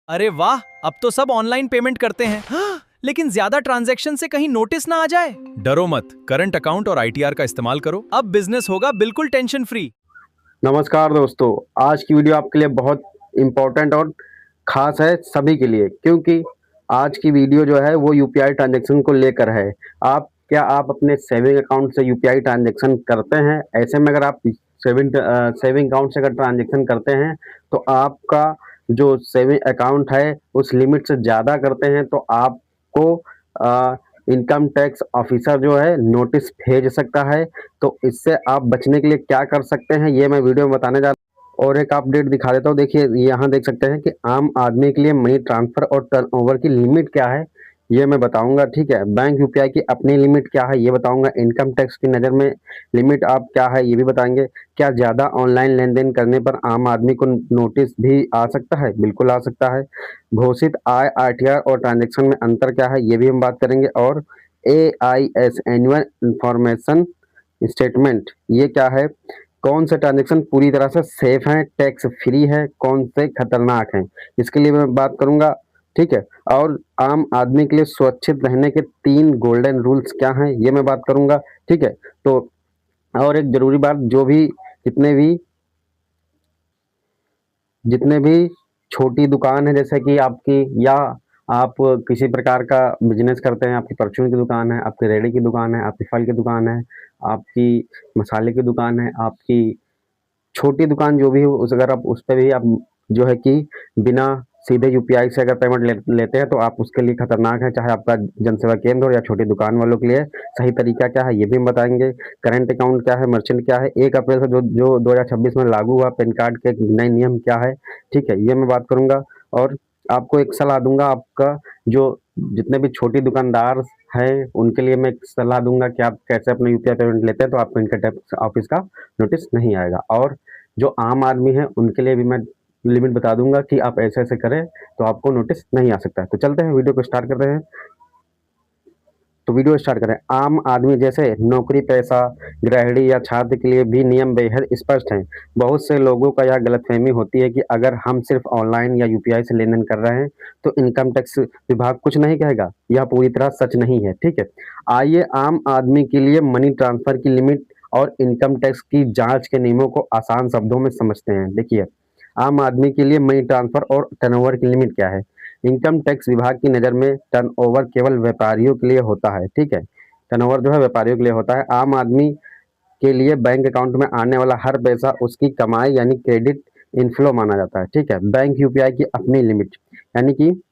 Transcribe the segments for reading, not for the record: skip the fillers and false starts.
अरे वाह, अब तो सब ऑनलाइन पेमेंट करते हैं। हाँ, लेकिन ज्यादा ट्रांजैक्शन से कहीं नोटिस ना आ जाए। डरो मत, करंट अकाउंट और आईटीआर का इस्तेमाल करो। अब बिजनेस होगा बिल्कुल टेंशन फ्री। नमस्कार दोस्तों। आज की वीडियो आपके लिए बहुत इम्पोर्टेंट और ख़ास है सभी के लिए, क्योंकि आज की वीडियो जो है वो यूपीआई ट्रांजैक्शन को लेकर है। आप अपने सेविंग अकाउंट से यूपीआई ट्रांजैक्शन करते हैं? ऐसे में अगर आप सेविंग अकाउंट से अगर ट्रांजैक्शन करते हैं तो आपका जो सेविंग अकाउंट है उस लिमिट से ज़्यादा करते हैं तो आपको इनकम टैक्स ऑफिसर जो है नोटिस भेज सकता है। तो इससे आप बचने के लिए क्या कर सकते हैं ये मैं वीडियो में बताने जा रहा हूँ। और एक अपडेट दिखा देता हूँ। देखिए यहाँ देख सकते हैं कि आम आदमी के लिए मनी ट्रांसफर और टर्नओवर की लिमिट क्या है ये मैं बताऊंगा। ठीक है, बैंक यूपीआई की अपनी लिमिट क्या है ये बताऊंगा। इनकम टैक्स की नज़र में लिमिट आप क्या है ये भी बताएंगे। क्या ज़्यादा ऑनलाइन लेन देन करने पर आम आदमी को नोटिस भी आ सकता है? बिल्कुल आ सकता है। घोषित आय, आरटीआर और ट्रांजेक्शन में अंतर क्या है ये भी हम बात करेंगे। और एआईएस एनुअल इंफॉर्मेशन स्टेटमेंट ये क्या है? कौन से ट्रांजेक्शन पूरी तरह से सेफ हैं, टैक्स फ्री है, कौन से खतरनाक हैं, इसके लिए मैं बात करूंगा। ठीक है, और आम आदमी के लिए सुरक्षित रहने के 3 गोल्डन रूल्स क्या हैं ये मैं बात करूंगा। ठीक है, तो और एक जरूरी बात, जो भी जितने भी छोटी दुकान है जैसे कि आपकी, या आप किसी प्रकार का बिजनेस करते हैं, आपकी परचून की दुकान है, आपकी रेड़ी की दुकान है, आपकी फल की दुकान है, आपकी मसाले की दुकान है, आपकी छोटी दुकान जो भी हो, उस अगर आप उस पे भी आप जो है कि बिना सीधे यूपीआई से अगर पेमेंट लेते हैं तो आप उसके लिए खतरनाक है। चाहे आपका जनसेवा केंद्र हो या छोटी दुकान वालों के लिए सही तरीका क्या है ये भी हम बताएंगे। करंट अकाउंट क्या है, मर्चेंट क्या है, 1 अप्रैल से जो 2026 में लागू हुआ पैन कार्ड के नए नियम क्या है, ठीक है, ये मैं बात करूंगा। और आपको एक सलाह दूंगा, आपका जो जितने भी छोटी दुकानदार है उनके लिए मैं एक सलाह दूंगा कि आप कैसे अपना यूपीआई पेमेंट लेते हैं तो आपको इनकम टैक्स ऑफिस का नोटिस नहीं आएगा। और जो आम आदमी है उनके लिए भी मैं लिमिट बता दूंगा कि आप ऐसे ऐसे करें तो आपको नोटिस नहीं आ सकता है। तो चलते हैं वीडियो को स्टार्ट करते हैं। तो वीडियो स्टार्ट करें। आम आदमी जैसे नौकरी पेशा, गृहिणी या छात्र के लिए भी नियम बेहद स्पष्ट हैं। बहुत से लोगों का यह गलतफहमी होती है कि अगर हम सिर्फ ऑनलाइन या यूपीआई से लेन देन कर रहे हैं तो इनकम टैक्स विभाग कुछ नहीं कहेगा। यह पूरी तरह सच नहीं है। ठीक है, आइए आम आदमी के लिए मनी ट्रांसफर की लिमिट और इनकम टैक्स की जांच के नियमों को आसान शब्दों में समझते हैं। देखिए, आम आदमी के लिए मनी ट्रांसफर और टर्नओवर की लिमिट क्या है। इनकम टैक्स विभाग की नज़र में टर्नओवर केवल व्यापारियों के लिए होता है। ठीक है, टर्नओवर जो है व्यापारियों के लिए होता है। आम आदमी के लिए बैंक अकाउंट में आने वाला हर पैसा उसकी कमाई यानी क्रेडिट इनफ्लो माना जाता है। ठीक है, बैंक यूपीआई की अपनी लिमिट यानी कि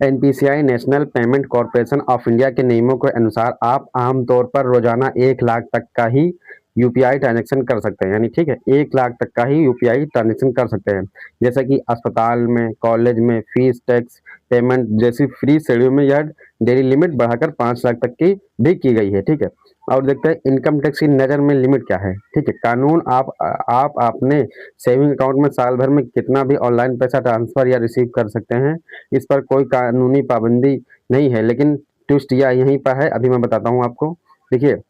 NPCI national payment corporation of India के नियमों के अनुसार आप आमतौर पर रोजाना 1 लाख तक का ही यूपीआई ट्रांजैक्शन कर सकते हैं। यानी ठीक है, 1 लाख तक का ही यूपीआई ट्रांजैक्शन कर सकते हैं। जैसे कि अस्पताल में, कॉलेज में, फीस टैक्स पेमेंट जैसी फ्री श्रेणियों में यह डेली लिमिट बढ़ाकर 5 लाख तक की भी की गई है। ठीक है, और देखते हैं इनकम टैक्स की नज़र में लिमिट क्या है। ठीक है, कानून आप अपने सेविंग अकाउंट में साल भर में कितना भी ऑनलाइन पैसा ट्रांसफर या रिसीव कर सकते हैं, इस पर कोई कानूनी पाबंदी नहीं है। लेकिन ट्विस्ट यह यहीं पर है, अभी मैं बताता हूँ आपको। देखिए,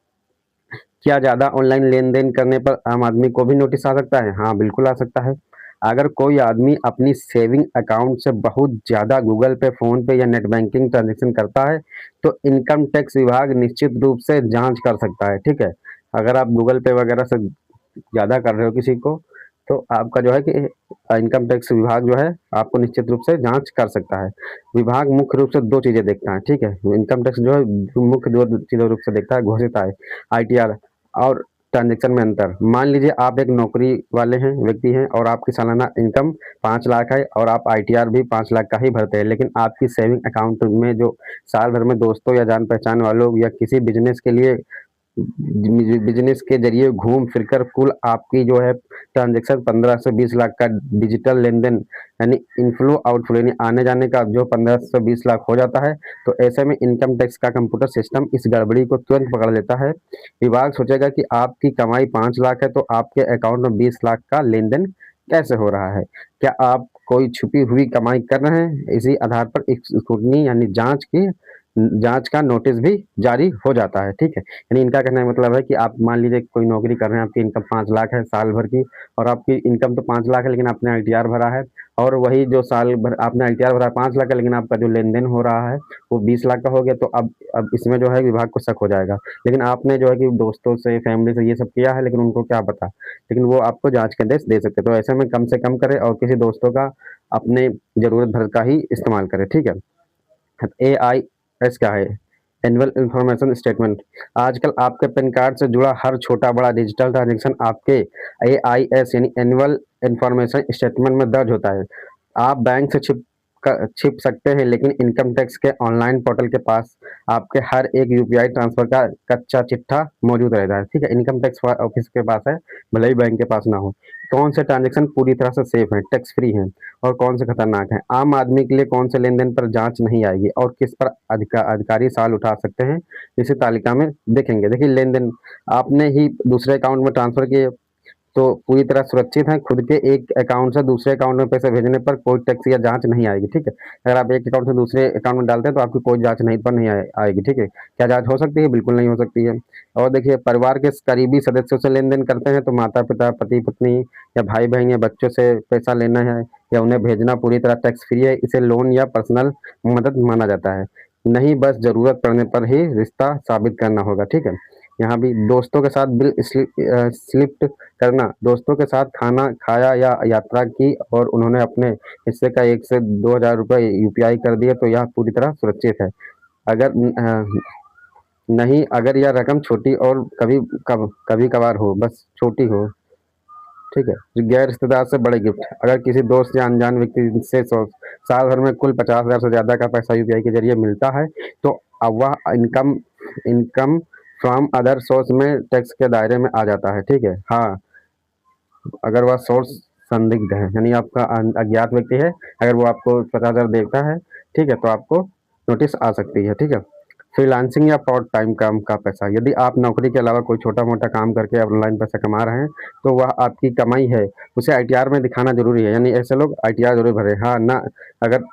क्या ज़्यादा ऑनलाइन लेन देन करने पर आम आदमी को भी नोटिस आ सकता है? हाँ, बिल्कुल आ सकता है। अगर कोई आदमी अपनी सेविंग अकाउंट से बहुत ज़्यादा गूगल पे, फोन पे या नेट बैंकिंग ट्रांजेक्शन करता है तो इनकम टैक्स विभाग निश्चित रूप से जांच कर सकता है। ठीक है, अगर आप गूगल पे वगैरह से ज़्यादा कर रहे हो किसी को तो आपका जो है कि इनकम टैक्स विभाग जो है आपको निश्चित रूप से जांच कर सकता है। विभाग मुख्य रूप से 2 चीज़ें देखता है। ठीक है, इनकम टैक्स जो है मुख्य 2 चीज़ों रूप से देखता है, घोषित आय, आईटीआर और ट्रांजेक्शन में अंतर। मान लीजिए आप एक नौकरी वाले हैं, व्यक्ति हैं, और आपकी सालाना इनकम 5 लाख है और आप आईटीआर भी 5 लाख का ही भरते हैं, लेकिन आपकी सेविंग अकाउंट में जो साल भर में दोस्तों या जान पहचान वालों या किसी बिजनेस के जरिए घूम फिरकर कुल आपकी जो है ट्रांजेक्शन 15 से 20 लाख का डिजिटल लेन देन यानी इनफ्लो आउटफ्लो यानी आने जाने का जो 15 से 20 लाख हो जाता है, तो ऐसे में इनकम टैक्स का कंप्यूटर सिस्टम इस गड़बड़ी को तुरंत पकड़ लेता है। विभाग सोचेगा कि आपकी कमाई 5 लाख है तो आपके अकाउंट में 20 लाख का लेन देन कैसे हो रहा है। क्या आप कोई छुपी हुई कमाई कर रहे हैं? इसी आधार पर एक स्क्रूटनी यानी जांच का नोटिस भी जारी हो जाता है। ठीक है, यानी इनका कहने का मतलब है कि आप मान लीजिए कोई नौकरी कर रहे हैं, आपकी इनकम 5 लाख है साल भर की, और आपकी इनकम तो 5 लाख है लेकिन आपने आईटीआर भरा है और वही जो साल भर आपने आईटीआर भरा 5 लाख का, लेकिन आपका जो लेन-देन हो रहा है वो 20 लाख का हो गया, तो अब इसमें जो है विभाग को शक हो जाएगा। लेकिन आपने जो है कि दोस्तों से, फैमिली से ये सब किया है, लेकिन उनको क्या पता? लेकिन वो आपको जाँच के आदेश दे सकते हैं। तो ऐसे में कम से कम करें और किसी दोस्तों का अपने ज़रूरत भर का ही इस्तेमाल करें, ठीक है? एआईएस क्या है? Annual information statement. आजकल आपके पैन कार्ड से जुड़ा हर छोटा-बड़ा डिजिटल ट्रांज़ैक्शन आपके एआईएस यानी एनुअल इन्फॉर्मेशन स्टेटमेंट में दर्ज होता है। आप बैंक से छिप सकते हैं, लेकिन इनकम टैक्स के ऑनलाइन पोर्टल के पास आपके हर एक यूपीआई ट्रांसफर का कच्चा चिट्ठा मौजूद रहता है, ठीक है? इनकम टैक्स ऑफिस के पास है, भले ही बैंक के पास ना हो। कौन से ट्रांजैक्शन पूरी तरह से सेफ हैं, टैक्स फ्री हैं और कौन से खतरनाक हैं? आम आदमी के लिए कौन से लेन-देन पर जाँच नहीं आएगी और किस पर अधिकारी सवाल उठा सकते हैं, इसी तालिका में देखेंगे। देखिए, लेन-देन आपने ही दूसरे अकाउंट में ट्रांसफर किए तो पूरी तरह सुरक्षित हैं। खुद के एक अकाउंट से दूसरे अकाउंट में पैसे भेजने पर कोई टैक्स या जाँच नहीं आएगी, ठीक है? अगर आप एक अकाउंट से दूसरे अकाउंट में डालते हैं तो आपकी कोई जाँच नहीं आएगी, ठीक है? क्या जाँच हो सकती है? बिल्कुल नहीं हो सकती है। और देखिए, परिवार के करीबी सदस्यों से लेन-देन करते हैं तो माता-पिता, पति-पत्नी या भाई-बहन या बच्चों से पैसा लेना है या उन्हें भेजना पूरी तरह टैक्स फ्री है। इसे लोन या पर्सनल मदद माना जाता है। नहीं, बस ज़रूरत पड़ने पर ही रिश्ता साबित करना होगा, ठीक है? यहाँ भी दोस्तों के साथ बिल स्लिप्ट करना, दोस्तों के साथ खाना खाया या यात्रा की और उन्होंने अपने हिस्से का 1 से 2,000 रुपए यूपीआई कर दिए तो यह पूरी तरह सुरक्षित है। अगर नहीं, अगर यह रकम छोटी और कभी-कभार हो, बस छोटी हो, ठीक है? गैर रिश्तेदार से बड़े गिफ्ट, अगर किसी दोस्त या अनजान व्यक्ति से साल भर में कुल 50,000 से ज़्यादा का पैसा यूपीआई के ज़रिए मिलता है, तो अब वह इनकम फ्रॉम अदर सोर्स में टैक्स के दायरे में आ जाता है, ठीक है? हाँ, अगर वह सोर्स संदिग्ध है, यानी आपका अज्ञात व्यक्ति है, अगर वो आपको 50,000 देता है, ठीक है? तो आपको नोटिस आ सकती है, ठीक है? फ्रीलांसिंग या पार्ट टाइम काम का पैसा, यदि आप नौकरी के अलावा कोई छोटा-मोटा काम करके ऑनलाइन पैसा कमा रहे हैं, तो वह आपकी कमाई है, उसे आईटीआर में दिखाना ज़रूरी है, यानी ऐसे लोग आईटीआर ज़रूर भरें। हाँ, ना अगर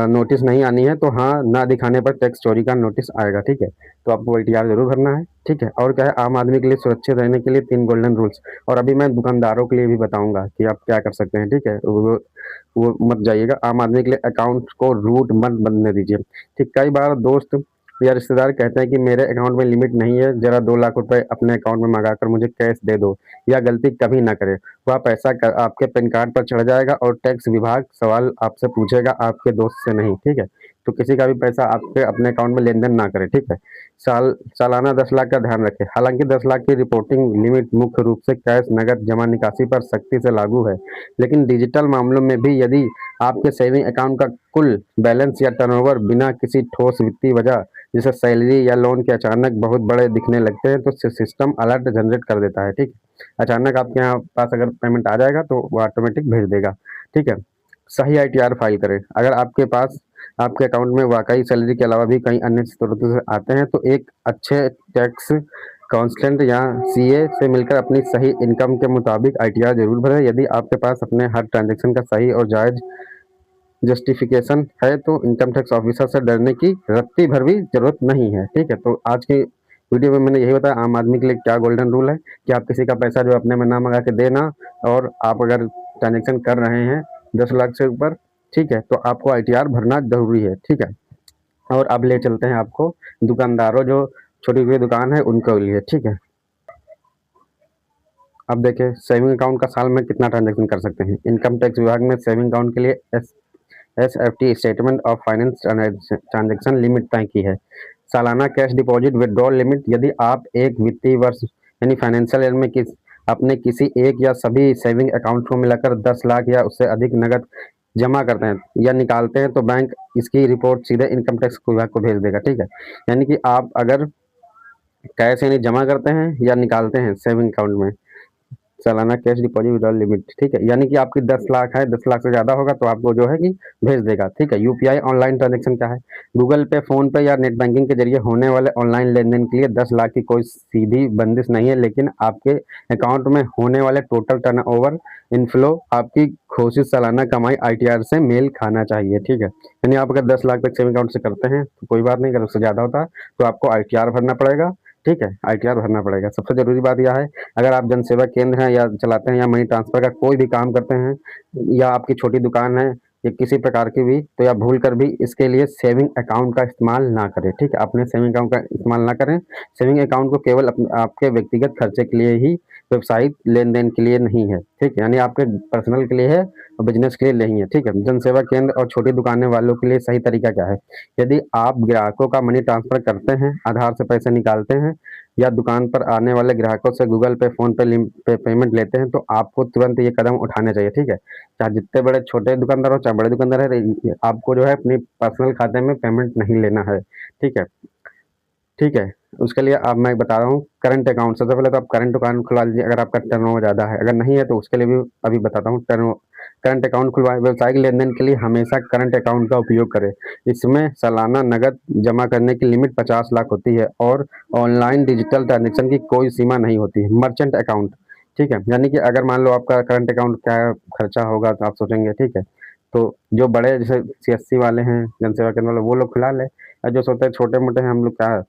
नोटिस नहीं आनी है, तो हाँ, ना दिखाने पर टैक्स चोरी का नोटिस आएगा, ठीक है? तो आपको आईटीआर ज़रूर भरना है, ठीक है? और क्या है, आम आदमी के लिए सुरक्षित रहने के लिए 3 गोल्डन रूल्स, और अभी मैं दुकानदारों के लिए भी बताऊँगा कि आप क्या कर सकते हैं, ठीक है? वो मत जाइएगा। आम आदमी के लिए अकाउंट को रूट मत बनने दीजिए, ठीक? कई बार दोस्त या रिश्तेदार कहते हैं कि मेरे अकाउंट में लिमिट नहीं है, ज़रा 2 लाख रुपए अपने अकाउंट में मंगाकर मुझे कैश दे दो। यह गलती कभी ना करें। वह पैसा आपके पैन कार्ड पर चढ़ जाएगा और टैक्स विभाग सवाल आपसे पूछेगा, आपके दोस्त से नहीं, ठीक है? तो किसी का भी पैसा आपके अपने अकाउंट में लेन-देन ना करें, ठीक है? सालाना 10 लाख का ध्यान रखें। हालांकि 10 लाख की रिपोर्टिंग लिमिट मुख्य रूप से कैश, नकद, जमा निकासी पर सख्ती से लागू है, लेकिन डिजिटल मामलों में भी यदि आपके सेविंग अकाउंट का कुल बैलेंस या टर्नओवर बिना किसी ठोस वित्तीय वजह जैसे सैलरी या लोन के अचानक बहुत बड़े दिखने लगते हैं, तो सिस्टम अलर्ट जनरेट कर देता है, ठीक है? अचानक आपके यहाँ पास अगर पेमेंट आ जाएगा तो वो ऑटोमेटिक भेज देगा, ठीक है? सही आईटीआर फाइल करें। अगर आपके पास आपके अकाउंट में वाकई सैलरी के अलावा भी कई अन्य स्रोतों से आते हैं, तो एक अच्छे टैक्स काउंसलेंट या सीए से मिलकर अपनी सही इनकम के मुताबिक आईटीआर जरूर भरें। यदि आपके पास अपने हर ट्रांजैक्शन का सही और जायज़ जस्टिफिकेशन है, तो इनकम टैक्स ऑफिसर से डरने की रत्ती भर भी ज़रूरत नहीं है, ठीक है? तो आज की वीडियो में मैंने यही बताया आम आदमी के लिए क्या गोल्डन रूल है कि आप किसी का पैसा जो अपने में ना मंगा के देना, और आप अगर ट्रांजैक्शन कर रहे हैं 10 लाख से ऊपर, ठीक है? तो आपको आईटीआर भरना ज़रूरी है, ठीक है? और अब ले चलते हैं आपको दुकानदारों जो छोटी-छोटी दुकान है उनके लिए, ठीक है? अब देखिए, सेविंग अकाउंट का साल में कितना ट्रांजैक्शन कर सकते हैं। इनकम टैक्स विभाग ने सेविंग अकाउंट के लिए SFT statement of finance transaction limit तय की है। सालाना कैश डिपॉजिट विथड्रॉल लिमिट, यदि आप एक वित्तीय वर्ष यानी फाइनेंशियल ईयर में अपने किसी एक या सभी सेविंग अकाउंट को मिलाकर 10 लाख या उससे अधिक नकद जमा करते हैं या निकालते हैं, तो बैंक इसकी रिपोर्ट सीधे इनकम टैक्स विभाग को भेज देगा, ठीक है? यानी कि आप अगर कैश यानी जमा करते हैं या निकालते हैं सेविंग अकाउंट में, सालाना कैश डिपॉजिट विड्रॉल लिमिट, ठीक है? यानी कि आपकी 10 लाख है, 10 लाख से ज़्यादा होगा तो आपको जो है कि भेज देगा, ठीक है? यूपीआई ऑनलाइन ट्रांजैक्शन क्या है? गूगल पे, फ़ोन पे या नेट बैंकिंग के जरिए होने वाले ऑनलाइन लेन-देन के लिए 10 लाख की कोई सीधी बंदिश नहीं है, लेकिन आपके अकाउंट में होने वाले टोटल टर्नओवर इनफ्लो आपकी घोषित सालाना कमाई आईटीआर से मेल खाना चाहिए, ठीक है? यानी आप अगर 10 लाख तक सेविंग अकाउंट से करते हैं तो कोई बात नहीं, अगर उससे ज़्यादा होता है तो आपको आईटीआर भरना पड़ेगा, ठीक है, आईटीआर भरना पड़ेगा। सबसे ज़रूरी बात यह है, अगर आप जनसेवा केंद्र हैं या चलाते हैं या मनी ट्रांसफ़र का कोई भी काम करते हैं या आपकी छोटी दुकान है या किसी प्रकार की भी, तो या भूल कर भी इसके लिए सेविंग अकाउंट का इस्तेमाल ना करें, ठीक है? अपने सेविंग अकाउंट का इस्तेमाल ना करें। सेविंग अकाउंट को केवल आपके व्यक्तिगत खर्चे के लिए ही, व्यावसायिक लेन-देन के लिए नहीं है, ठीक है? यानी आपके पर्सनल के लिए है और बिज़नेस के लिए नहीं है, ठीक है? जनसेवा केंद्र और छोटी दुकानें वालों के लिए सही तरीका क्या है? यदि आप ग्राहकों का मनी ट्रांसफ़र करते हैं, आधार से पैसे निकालते हैं या दुकान पर आने वाले ग्राहकों से गूगल पे, फ़ोन पे पेमेंट लेते हैं, तो आपको तुरंत ये कदम उठाने चाहिए, ठीक है? चाहे जितने बड़े छोटे दुकानदार हो, चाहे बड़े दुकानदार है, आपको जो है अपनी पर्सनल खाते में पेमेंट नहीं लेना है, ठीक है? ठीक है, उसके लिए अब मैं बता रहा हूँ करंट अकाउंट। सबसे पहले तो आप करंट अकाउंट खुलवा लीजिए अगर आपका टर्नओवर ज़्यादा है, अगर नहीं है तो उसके लिए भी अभी बताता हूँ। करंट अकाउंट खुलवाएँ। व्यावसायिक लेन-देन के लिए हमेशा करंट अकाउंट का उपयोग करें। इसमें सालाना नकद जमा करने की लिमिट 50 लाख होती है और ऑनलाइन डिजिटल ट्रांज़ैक्शन की कोई सीमा नहीं होती है। मर्चेंट अकाउंट, ठीक है? यानी कि अगर मान लो आपका करंट अकाउंट क्या खर्चा होगा तो आप सोचेंगे, ठीक है? तो जो बड़े जैसे सीएससी वाले हैं, जनसेवा केंद्र वाले, वो लोग खुला लें, और जो सोचते हैं छोटे-मोटे हैं हम लोग क्या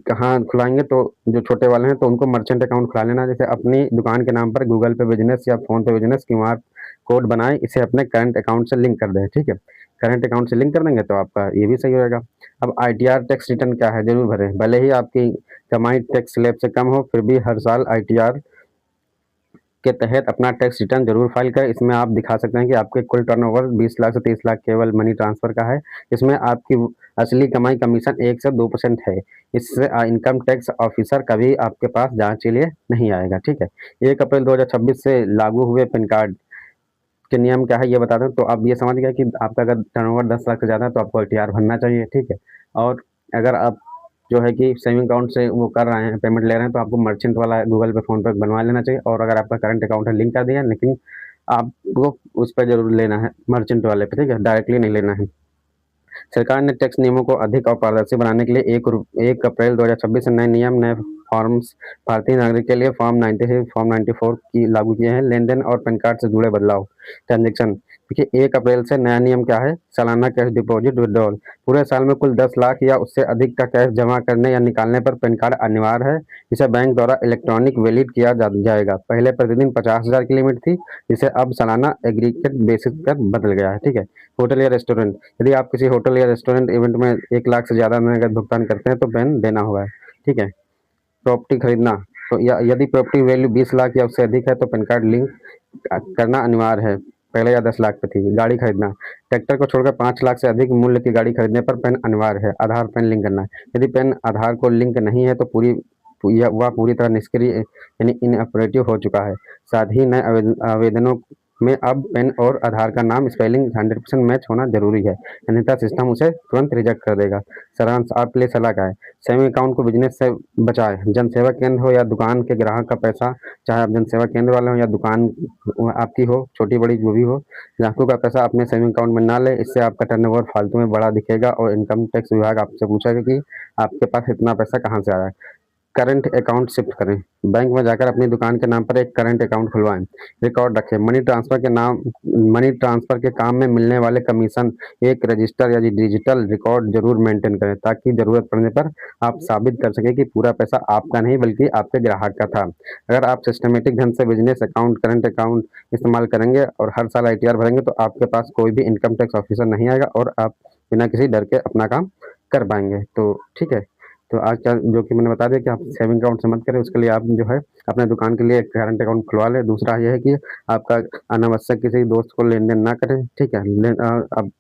कहाँ खुलाएँगे, तो जो छोटे वाले हैं तो उनको मर्चेंट अकाउंट खुला लेना। जैसे अपनी दुकान के नाम पर गूगल पे बिज़नेस या फ़ोन पे बिज़नेस क्यूआर कोड बनाएँ, इसे अपने करंट अकाउंट से लिंक कर दें, ठीक है? करंट अकाउंट से लिंक कर देंगे तो आपका ये भी सही रहेगा। अब आईटीआर टैक्स रिटर्न क्या है, ज़रूर भरें। भले ही आपकी कमाई टैक्स स्लैब से कम हो, फिर भी हर साल आईटीआर के तहत अपना टैक्स रिटर्न ज़रूर फाइल करें। इसमें आप दिखा सकते हैं कि आपके कुल टर्नओवर 20 लाख से 30 लाख केवल मनी ट्रांसफ़र का है। इसमें आपकी असली कमाई कमीशन 1 से 2% है। इससे इनकम टैक्स ऑफ़िसर कभी आपके पास जाँच के लिए नहीं आएगा, ठीक है? 1 अप्रैल 2026 से लागू हुए पैन कार्ड के नियम क्या है ये बता दूँ, तो आप ये समझ गए कि आपका अगर टर्नओवर 10 लाख से ज़्यादा है तो आपको आईटीआर भरना चाहिए, ठीक है? और अगर आप जो है कि सेविंग अकाउंट से वो कर रहे हैं, पेमेंट ले रहे हैं, तो आपको मर्चेंट वाला गूगल पे, फ़ोन पे बनवा लेना चाहिए। और अगर आपका करंट अकाउंट है, लिंक कर दिया, लेकिन आपको उस पे ज़रूर लेना है, मर्चेंट वाले पे, ठीक है? डायरेक्टली नहीं लेना है। सरकार ने टैक्स नियमों को अधिक और पारदर्शी बनाने के लिए 1 अप्रैल 2026 से नए नियम, नए फॉर्म्स भारतीय नागरिक के लिए फॉर्म 93, फॉर्म 94 की लागू किए हैं। लेन-देन और पैन कार्ड से जुड़े बदलाव, ट्रांज़ैक्शन। देखिए 1 अप्रैल से नया नियम क्या है, सालाना कैश डिपॉज़िट विथड्रॉल। पूरे साल में कुल 10 लाख या उससे अधिक का कैश जमा करने या निकालने पर पैन कार्ड अनिवार्य है। इसे बैंक द्वारा इलेक्ट्रॉनिक वैलिड किया जाएगा। पहले प्रतिदिन 50,000 की लिमिट थी, जिसे अब सालाना एग्रीगेट बेसिस पर बदल गया है, ठीक है? होटल या रेस्टोरेंट, यदि आप किसी होटल या रेस्टोरेंट इवेंट में 1 लाख से ज़्यादा नकद भुगतान करते हैं तो पैन देना होगा, ठीक है? प्रॉपर्टी खरीदना, तो यदि प्रॉपर्टी वैल्यू 20 लाख या उससे अधिक है तो पैन कार्ड लिंक करना अनिवार्य है। पहले या 10 लाख पे थी। गाड़ी खरीदना, ट्रैक्टर को छोड़कर 5 लाख से अधिक मूल्य की गाड़ी खरीदने पर पैन अनिवार्य है। आधार पैन लिंक करना, यदि पैन आधार को लिंक नहीं है तो वह पूरी तरह निष्क्रिय यानी इनऑपरेटिव हो चुका है। साथ ही नए आवेदनों में अब पैन और आधार का नाम स्पेलिंग 100% मैच होना जरूरी है, अन्यथा सिस्टम उसे तुरंत रिजेक्ट कर देगा। सारांश आपके लिए सलाह क्या है? सेविंग अकाउंट को बिजनेस से बचाएं। जनसेवा केंद्र हो या दुकान के ग्राहक का पैसा, चाहे आप जनसेवा केंद्र वाले हो या दुकान आपकी हो, छोटी बड़ी जो भी हो, ग्राहकों का पैसा अपने सेविंग अकाउंट में ना ले। इससे आपका टर्नओवर फालतू में बड़ा दिखेगा और इनकम टैक्स विभाग आपसे पूछेगा कि आपके पास इतना पैसा कहाँ से आ रहा है। करंट अकाउंट शिफ्ट करें, बैंक में जाकर अपनी दुकान के नाम पर एक करंट अकाउंट खुलवाएं। रिकॉर्ड रखें, मनी ट्रांसफर के काम में मिलने वाले कमीशन एक रजिस्टर या डिजिटल रिकॉर्ड जरूर मेंटेन करें, ताकि जरूरत पड़ने पर आप साबित कर सकें कि पूरा पैसा आपका नहीं बल्कि आपके ग्राहक का था। अगर आप सिस्टमेटिक ढंग से बिजनेस अकाउंट, करंट अकाउंट इस्तेमाल करेंगे और हर साल आईटीआर भरेंगे तो आपके पास कोई भी इनकम टैक्स ऑफिसर नहीं आएगा और आप बिना किसी डर के अपना काम कर पाएंगे। तो ठीक है, तो आज का जो कि मैंने बता दिया कि आप सेविंग अकाउंट से मत करें, उसके लिए आप जो है अपने दुकान के लिए एक करंट अकाउंट खुलवा लें। दूसरा ये है कि आपका अनावश्यक किसी दोस्त को लेन-देन ना करें, ठीक है? अब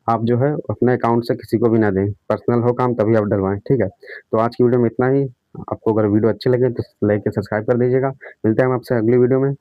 आप जो है अपने अकाउंट से किसी को भी ना दें, पर्सनल हो काम तभी आप डलवाएँ, ठीक है? तो आज की वीडियो में इतना ही। आपको अगर वीडियो अच्छी लगे तो लाइक या सब्सक्राइब कर दीजिएगा। मिलते हैं हम आपसे अगली वीडियो में।